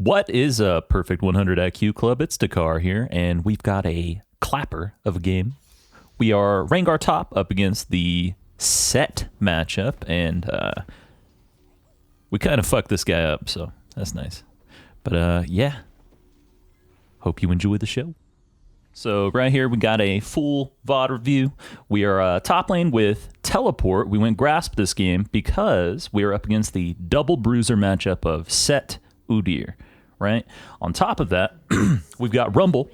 What is a perfect 100 IQ club? It's Dekar here, and we've got a clapper of a game. We are RENGAR top up against the set matchup, and we kind of fucked this guy up, so that's nice. But yeah, hope you enjoy the show. So right here we got a full VOD review. We are top lane with Teleport. We went Grasp this game because we are up against the double bruiser matchup of Set Udyr, right? On top of that, we've got Rumble,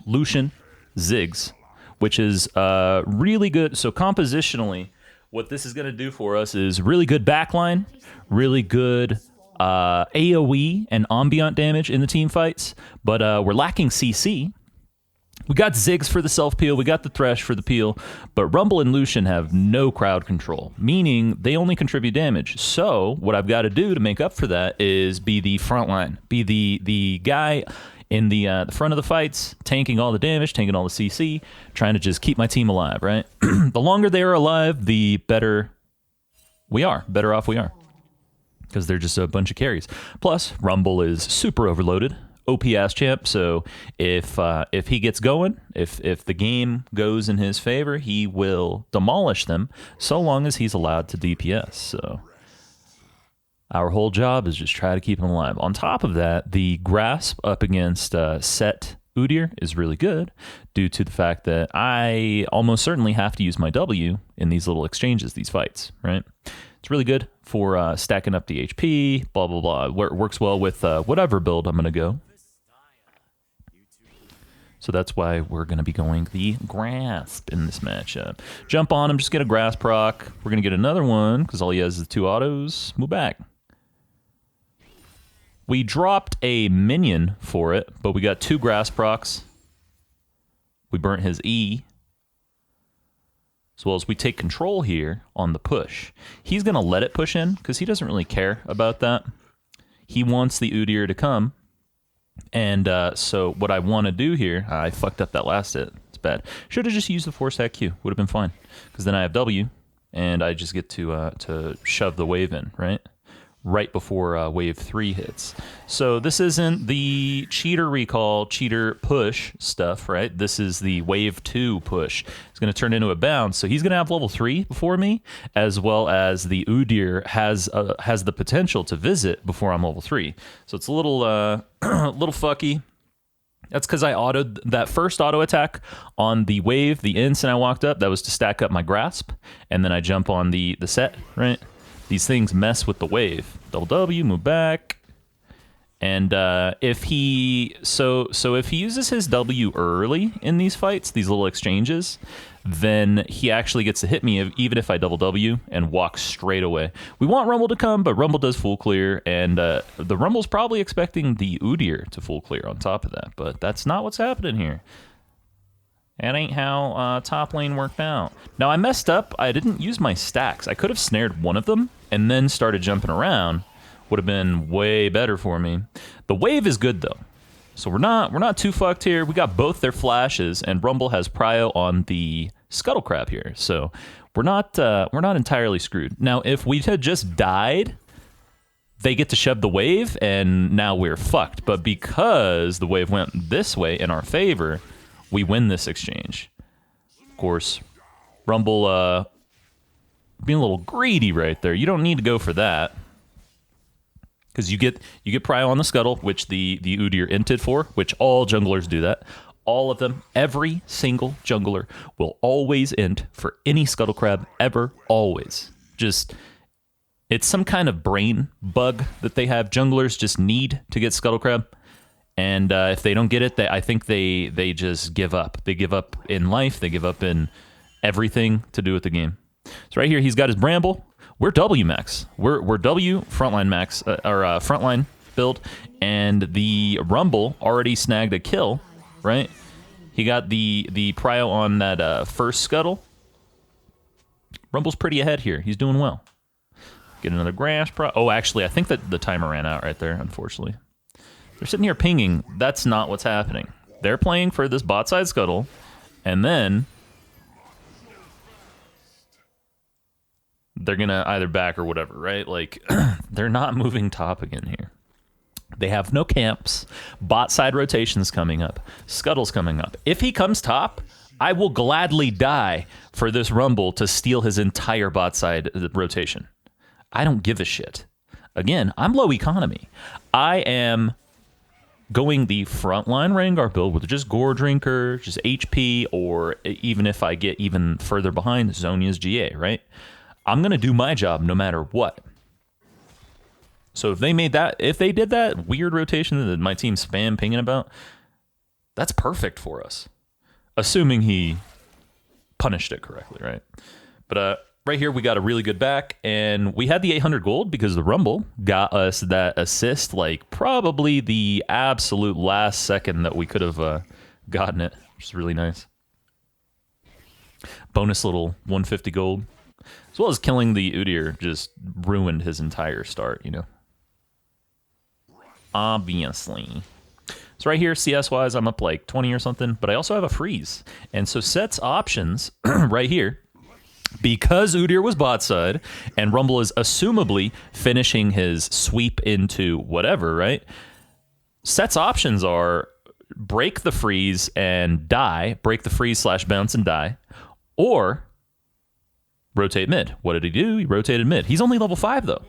Lucian, Ziggs, which is really good. So compositionally, what this is going to do for us is really good backline, really good AoE and ambient damage in the team fights, but we're lacking CC. We got Ziggs for the self-peel, we got the Thresh for the peel, but Rumble and Lucian have no crowd control, meaning they only contribute damage. So what I've got to do to make up for that is be the front line, be the guy in the front of the fights, tanking all the damage, tanking all the CC, trying to just keep my team alive, right? The longer they are alive, the better off we are, because they're just a bunch of carries. Plus, Rumble is super overloaded. OP ass champ, so if he gets going, if the game goes in his favor, he will demolish them so long as he's allowed to DPS. So our whole job is just try to keep him alive. On top of that, the Grasp up against Set Udyr is really good due to the fact that I almost certainly have to use my W in these little exchanges, these fights, right? It's really good for stacking up the HP, blah, blah, blah. Works well with whatever build I'm going to go. So that's why we're going to be going the Grasp in this matchup. Jump on him, just get a Grasp proc. We're going to get another one because all he has is 2 autos. Move back. We dropped a minion for it, but we got 2 Grasp procs. We burnt his E. As well as we take control here on the push. He's going to let it push in because he doesn't really care about that. He wants the Udyr to come. And so what I want to do here, I fucked up that last hit. It's bad. Should have just used the force hack Q. Would have been fine. Because then I have W, and I just get to shove the wave in, right before wave 3 hits. So this isn't the cheater recall, cheater push stuff, right? This is the wave 2 push. It's going to turn into a bounce. So he's going to have level 3 before me, as well as the Udyr has the potential to visit before I'm level 3. So it's a little little fucky. That's because I autoed that first auto attack on the wave, the instant I walked up. That was to stack up my Grasp, and then I jump on the set, right? These things mess with the wave. Double W, move back. And if he uses his W early in these fights, these little exchanges, then he actually gets to hit me even if I double W and walk straight away. We want Rumble to come, but Rumble does full clear, and the Rumble's probably expecting the Udyr to full clear on top of that, but that's not what's happening here. That ain't how top lane worked out. Now, I messed up. I didn't use my stacks. I could have snared one of them and then started jumping around. Would have been way better for me. The wave is good, though. So we're not too fucked here. We got both their flashes, and Rumble has prio on the Scuttle Crab here. So we're not entirely screwed. Now, if we had just died, they get to shove the wave, and now we're fucked. But because the wave went this way in our favor, we win this exchange. Of course, Rumble being a little greedy right there. You don't need to go for that, because you get prio on the Scuttle, which the Udyr inted for, which all junglers do that. All of them, every single jungler will always int for any Scuttle Crab ever, always. Just, it's some kind of brain bug that they have. Junglers just need to get Scuttle Crab. And if they don't get it, I think they just give up. They give up in life. They give up in everything to do with the game. So right here, he's got his Bramble. We're W max. We're W frontline max, or frontline build. And the Rumble already snagged a kill, right? He got the prio on that first Scuttle. Rumble's pretty ahead here. He's doing well. Get another Grass pro. Oh, actually, I think that the timer ran out right there, unfortunately. They're sitting here pinging. That's not what's happening. They're playing for this bot side Scuttle, and then they're going to either back or whatever, right? Like, they're not moving top again here. They have no camps. Bot side rotations coming up. Scuttle's coming up. If he comes top, I will gladly die for this Rumble to steal his entire bot side rotation. I don't give a shit. Again, I'm low economy. I am going the frontline Rengar build with just Gore Drinker, just HP, or even if I get even further behind, Zhonya's GA, right? I'm going to do my job no matter what. So if they did that weird rotation that my team spam pinging about, that's perfect for us. Assuming he punished it correctly, right? But right here, we got a really good back, and we had the 800 gold because the Rumble got us that assist, like probably the absolute last second that we could have gotten it, which is really nice. Bonus little 150 gold. As well as killing the Udyr just ruined his entire start, you know. Obviously. So right here, CS-wise, I'm up like 20 or something, but I also have a freeze. And so sets options right here, because Udyr was bot side, and Rumble is assumably finishing his sweep into whatever, right? Sets options are break the freeze and die, break the freeze / bounce and die, or rotate mid. What did he do? He rotated mid. He's only level 5 though,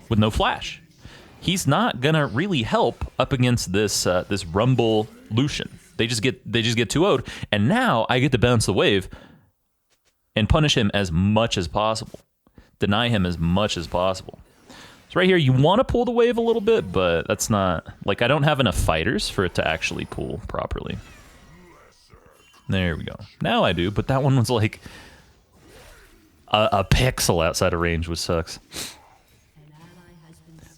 with no flash. He's not gonna really help up against this this Rumble Lucian. They just get 2-0'd, and now I get to bounce the wave and punish him as much as possible. Deny him as much as possible. So right here, you want to pull the wave a little bit, but that's not... Like, I don't have enough fighters for it to actually pull properly. There we go. Now I do, but that one was like a pixel outside of range, which sucks.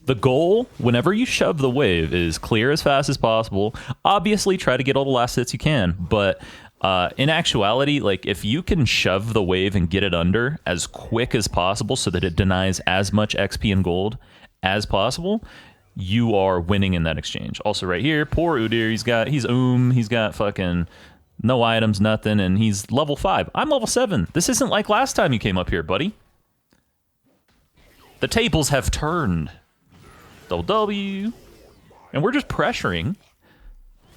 The goal, whenever you shove the wave, is clear as fast as possible. Obviously, try to get all the last hits you can, but in actuality, like if you can shove the wave and get it under as quick as possible so that it denies as much XP and gold as possible, you are winning in that exchange. Also right here, poor Udyr, he's got fucking no items, nothing, and he's level 5. I'm level 7. This isn't like last time you came up here, buddy. The tables have turned. Double W. And we're just pressuring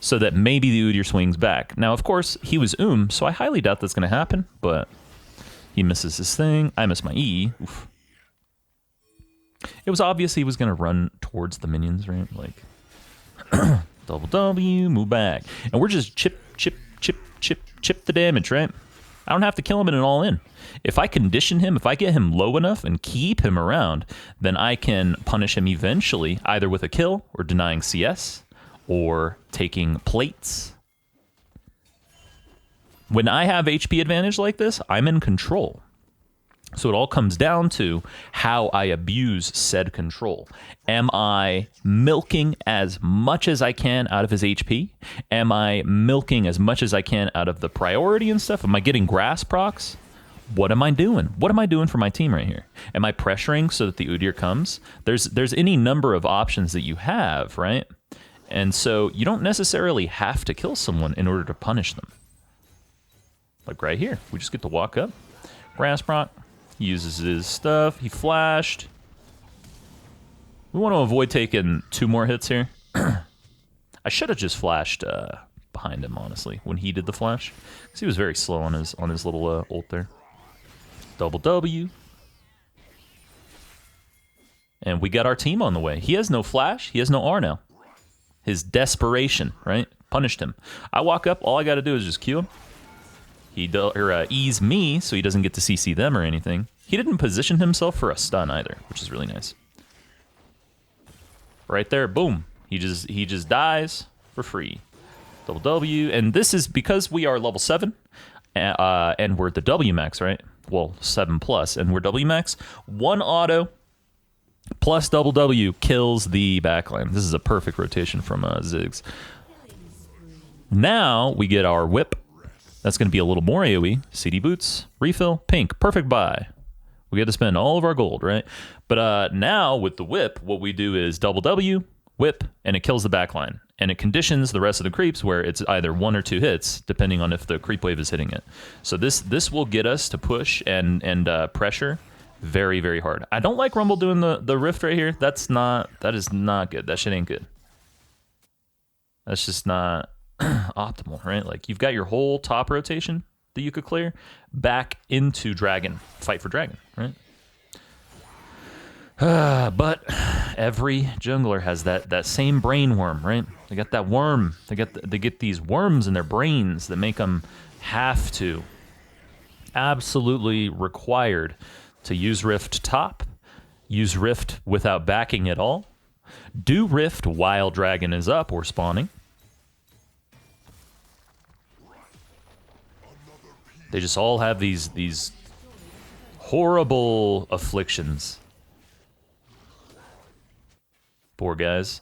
so that maybe the Udyr swings back. Now, of course, he was so I highly doubt that's going to happen, but he misses his thing. I miss my E. Oof. It was obvious he was going to run towards the minions, right? Like, double W, move back. And we're just chip the damage, right? I don't have to kill him in an all-in. If I condition him, if I get him low enough and keep him around, then I can punish him eventually, either with a kill or denying CS or taking plates. When I have HP advantage like this, I'm in control. So it all comes down to how I abuse said control. Am I milking as much as I can out of his HP? Am I milking as much as I can out of the priority and stuff? Am I getting grass procs? What am I doing? What am I doing for my team right here? Am I pressuring so that the Udyr comes? There's any number of options that you have, right? And so you don't necessarily have to kill someone in order to punish them. Like right here, we just get to walk up. Grass proc. He uses his stuff. He flashed. We want to avoid taking 2 more hits here. I should have just flashed behind him, honestly, when he did the flash. Because he was very slow on his little ult there. Double W. And we got our team on the way. He has no flash. He has no R now. His desperation, right? Punished him. I walk up. All I got to do is just Q him. He ease me so he doesn't get to CC them or anything. He didn't position himself for a stun either, which is really nice. Right there, boom. He just dies for free. Double W, and this is because we are level 7, and we're the W max, right? Well, 7+, and we're W max. 1 auto plus double W kills the backline. This is a perfect rotation from Ziggs. Now we get our whip. That's going to be a little more AoE. CD boots, refill, pink, perfect buy. We get to spend all of our gold, right? But now with the whip, what we do is double W, whip, and it kills the backline. And it conditions the rest of the creeps where it's either 1 or 2 hits, depending on if the creep wave is hitting it. So this will get us to push and pressure very, very hard. I don't like Rumble doing the rift right here. That is not good. That shit ain't good. That's just not optimal, right? Like, you've got your whole top rotation that you could clear back into dragon. Fight for dragon, right? But every jungler has that same brain worm, right? They got that worm. They get these worms in their brains that make them have to, absolutely required to use Rift top, use Rift without backing at all, do Rift while dragon is up or spawning. They just all have these horrible afflictions. Poor guys.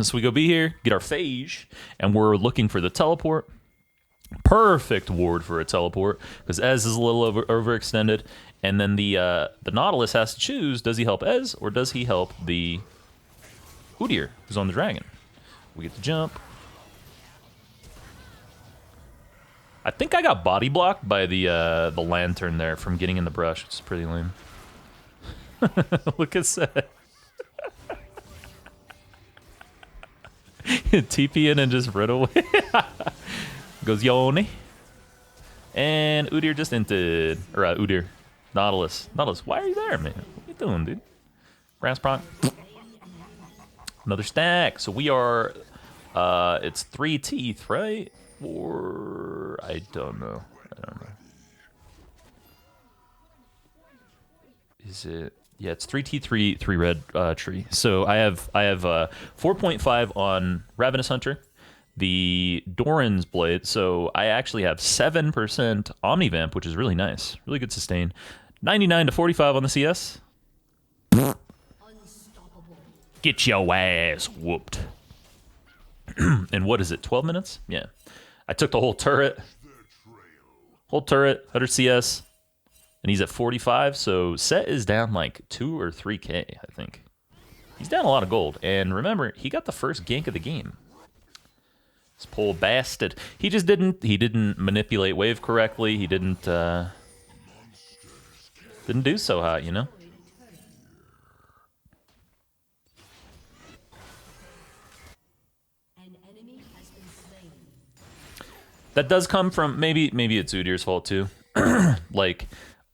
So we go B here, get our phage, and we're looking for the teleport. Perfect ward for a teleport, because Ez is a little overextended, and then the Nautilus has to choose, does he help Ez, or does he help the Udyr, who's on the dragon? We get to jump. I think I got body blocked by the lantern there from getting in the brush, which is pretty lame. Look at that. TP in and just run away. Goes Yoni. And Udyr just entered. Or Udyr. Nautilus. Nautilus, why are you there, man? What are you doing, dude? Grass proc. Another stack. So we are... it's 3 teeth, right? Or... I don't know. Is it... Yeah, it's 3T, 3 red tree. So I have 4.5 on Ravenous Hunter, the Doran's Blade. So I actually have 7% Omnivamp, which is really nice. Really good sustain. 99 to 45 on the CS. Get your ass whooped. And what is it, 12 minutes? Yeah. I took the whole turret. Whole turret, 100 CS. And he's at 45, so Set is down like 2 or 3K, I think. He's down a lot of gold. And remember, he got the first gank of the game. This poor bastard. He just didn't manipulate wave correctly. He didn't do so hot, you know? That does come from, maybe it's Udyr's fault too. Like,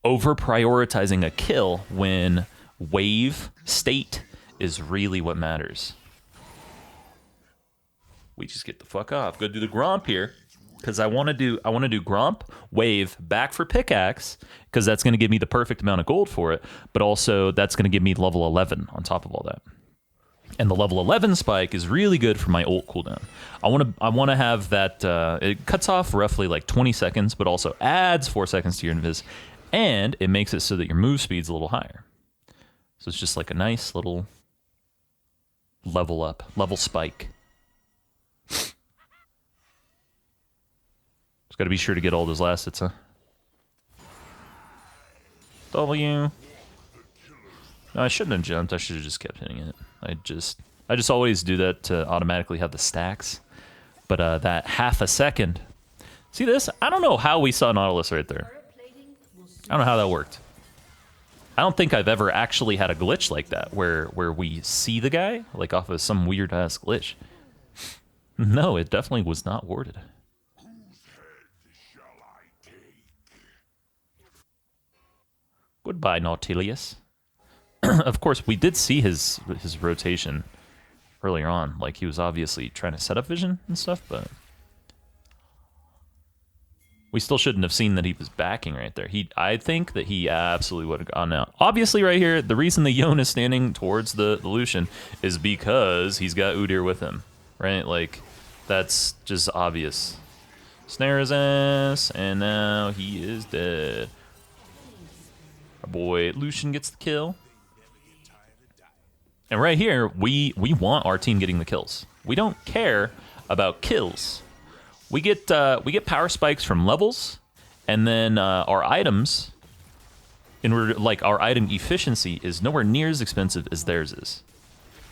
over prioritizing a kill when wave state is really what matters. We just get the fuck off. Go do the Gromp here, because I want to do Gromp, wave, back for pickaxe, because that's going to give me the perfect amount of gold for it. But also that's going to give me level 11 on top of all that. And the level 11 spike is really good for my ult cooldown. I want to have that. It cuts off roughly like 20 seconds, but also adds 4 seconds to your invis. And it makes it so that your move speed's a little higher. So it's just like a nice little level up, level spike. Just got to be sure to get all those last hits, huh? W. No, I shouldn't have jumped. I should have just kept hitting it. I just always do that to automatically have the stacks. But that half a second. See this? I don't know how we saw Nautilus right there. I don't know how that worked. I don't think I've ever actually had a glitch like that where we see the guy like off of some weird ass glitch. No, it definitely was not warded. Goodbye, Nautilus. Of course, we did see his rotation earlier on. Like, he was obviously trying to set up vision and stuff, but we still shouldn't have seen that he was backing right there. I think that he absolutely would have gone out. Obviously, right here, the reason the Yone is standing towards the Lucian is because he's got Udyr with him, right? Like, that's just obvious. Snare his ass, and now he is dead. Our boy Lucian gets the kill. And right here, we want our team getting the kills. We don't care about kills. We get power spikes from levels, and then our items, our item efficiency is nowhere near as expensive as theirs is.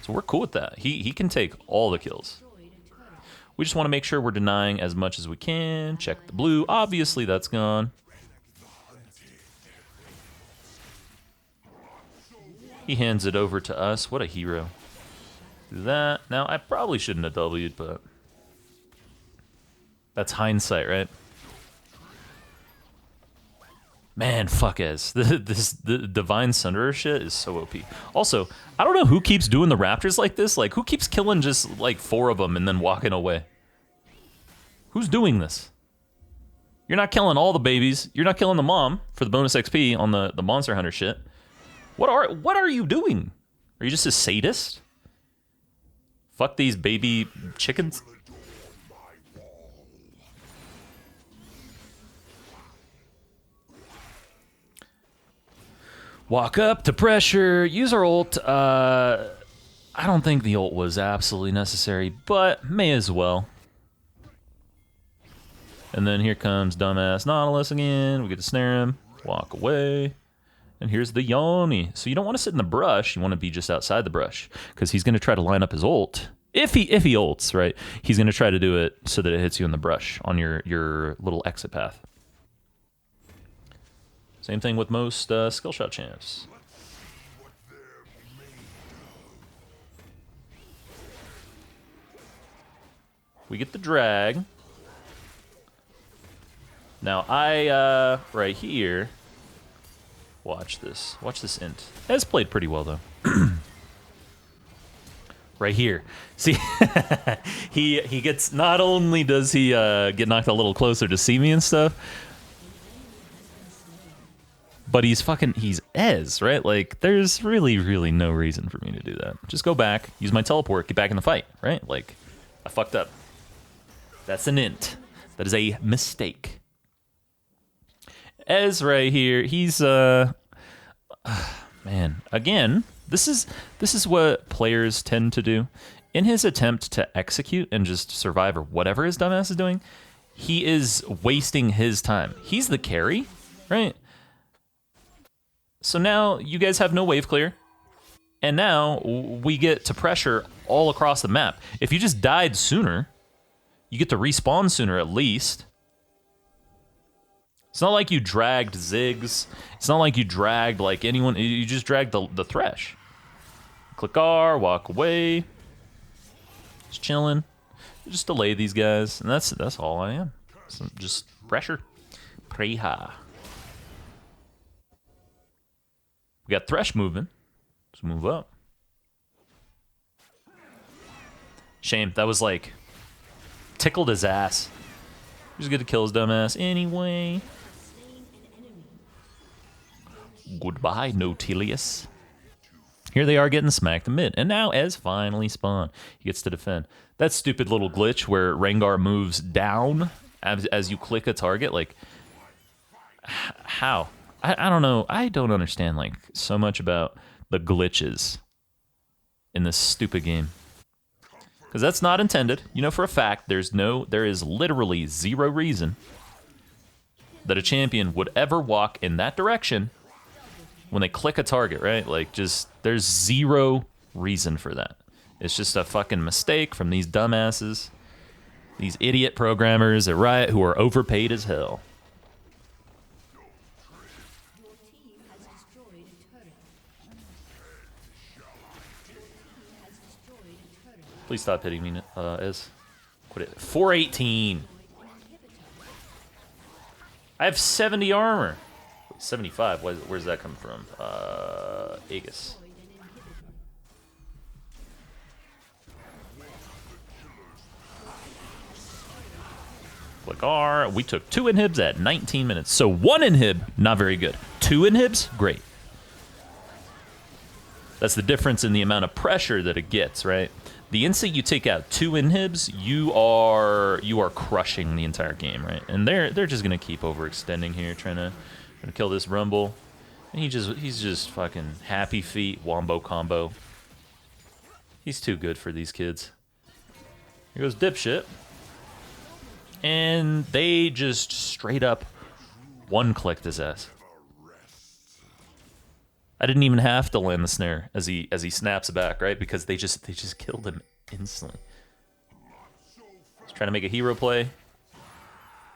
So we're cool with that. He can take all the kills. We just want to make sure we're denying as much as we can. Check the blue. Obviously, that's gone. He hands it over to us. What a hero. Do that. Now, I probably shouldn't have W'd, but That's hindsight, right? Man, fuck Ez. The Divine Sunderer shit is so OP. Also, I don't know who keeps doing the Raptors like this. Like, who keeps killing just, like, 4 of them and then walking away? Who's doing this? You're not killing all the babies. You're not killing the mom for the bonus XP on the Monster Hunter shit. What are you doing? Are you just a sadist? Fuck these baby chickens. Walk up to pressure. Use our ult. I don't think the ult was absolutely necessary, but may as well. And then here comes dumbass Nautilus again. We get to snare him. Walk away. And here's the Yoni. So you don't want to sit in the brush. You want to be just outside the brush. Because he's going to try to line up his ult. If he ults, right? He's going to try to do it so that it hits you in the brush on your little exit path. Same thing with most skill shot champs. We get the drag. Now right here, watch this int. Ez played pretty well though. Right here, see, he gets, not only does he get knocked a little closer to see me and stuff, but he's Ez, right? Like, there's really no reason for me to do that. Just go back, use my teleport, get back in the fight, right? Like, I fucked up. That's an int. That is a mistake. Ez right here, he's man, again, this is what players tend to do. In his attempt to execute and just survive or whatever his dumbass is doing, he is wasting his time. He's the carry, right? So now you guys have no wave clear, and now we get to pressure all across the map. If you just died sooner, you get to respawn sooner at least. It's not like you dragged Ziggs. It's not like you dragged like anyone. You just dragged the Thresh. Click R, walk away. Just chilling. Just delay these guys, and that's all I am. So just pressure. Preha. We got Thresh moving. Let's move up. Shame, that was like tickled his ass. He's good to kill his dumbass anyway. Goodbye, Nautilius. Here they are getting smacked in mid. And now Ez finally spawned. He gets to defend. That stupid little glitch where Rengar moves down as you click a target. Like, how? I don't know. I don't understand, like, so much about the glitches in this stupid game. Because that's not intended. You know for a fact there is literally zero reason that a champion would ever walk in that direction when they click a target, right? Like, just, there's zero reason for that. It's just a fucking mistake from these dumbasses. These idiot programmers at Riot who are overpaid as hell. Please stop hitting me, Ez. Quit it. 418. I have 70 armor. 75. Where's that come from? Aegis. Click R. We took 2 inhibs at 19 minutes. So 1 inhib, not very good. 2 inhibs, great. That's the difference in the amount of pressure that it gets, right? The instant you take out 2 inhibs, you are crushing the entire game, right? And they're just gonna keep overextending here, trying to kill this Rumble. And he's just fucking happy feet wombo combo. He's too good for these kids. Here goes Dipshit. And they just straight up one-clicked his ass. I didn't even have to land the snare as he snaps back, right? Because they just killed him instantly. He's trying to make a hero play,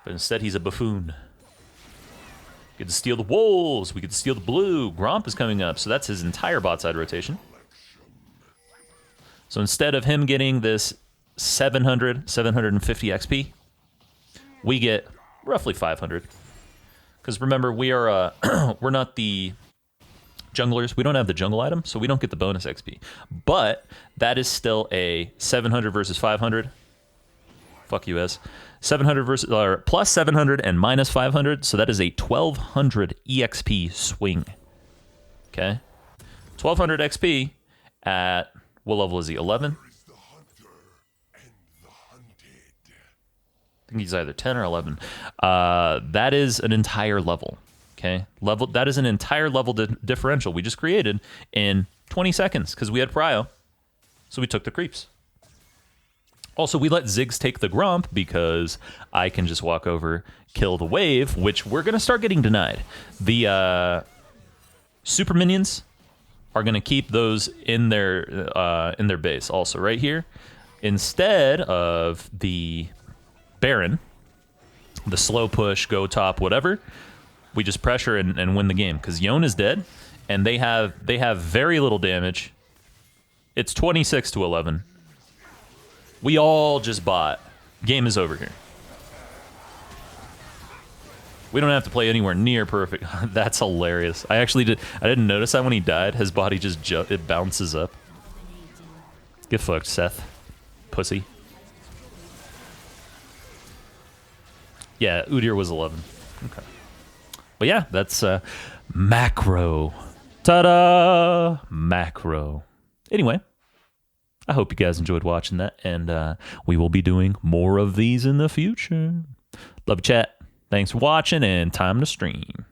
but instead he's a buffoon. Get to steal the wolves. We get to steal the blue. Gromp is coming up, so that's his entire bot side rotation. So instead of him getting this 750 XP, we get roughly 500. Because remember, we are we're not the junglers. We don't have the jungle item, so we don't get the bonus XP. But that is still a 700 versus 500. Fuck you, S. 700 versus or plus 700 and minus 500, so that is a 1200 EXP swing. Okay, 1200 XP at what level is he? 11. I think he's either 10 or 11. That is an entire level. Okay, that is an entire level differential we just created in 20 seconds because we had prio, so we took the creeps. Also, we let Ziggs take the Gromp because I can just walk over, kill the wave, which we're gonna start getting denied. The super minions are gonna keep those in their base. Also, right here, instead of the Baron, the slow push, go top, whatever. We just pressure and win the game because Yone is dead, and they have very little damage. It's 26 to 11. We all just bought. Game is over here. We don't have to play anywhere near perfect. That's hilarious. I didn't notice that when he died. His body just it bounces up. Get fucked, Seth. Pussy. Yeah, Udyr was 11. Okay. But yeah, that's macro. Ta-da! Macro. Anyway, I hope you guys enjoyed watching that, and we will be doing more of these in the future. Love you, chat. Thanks for watching, and time to stream.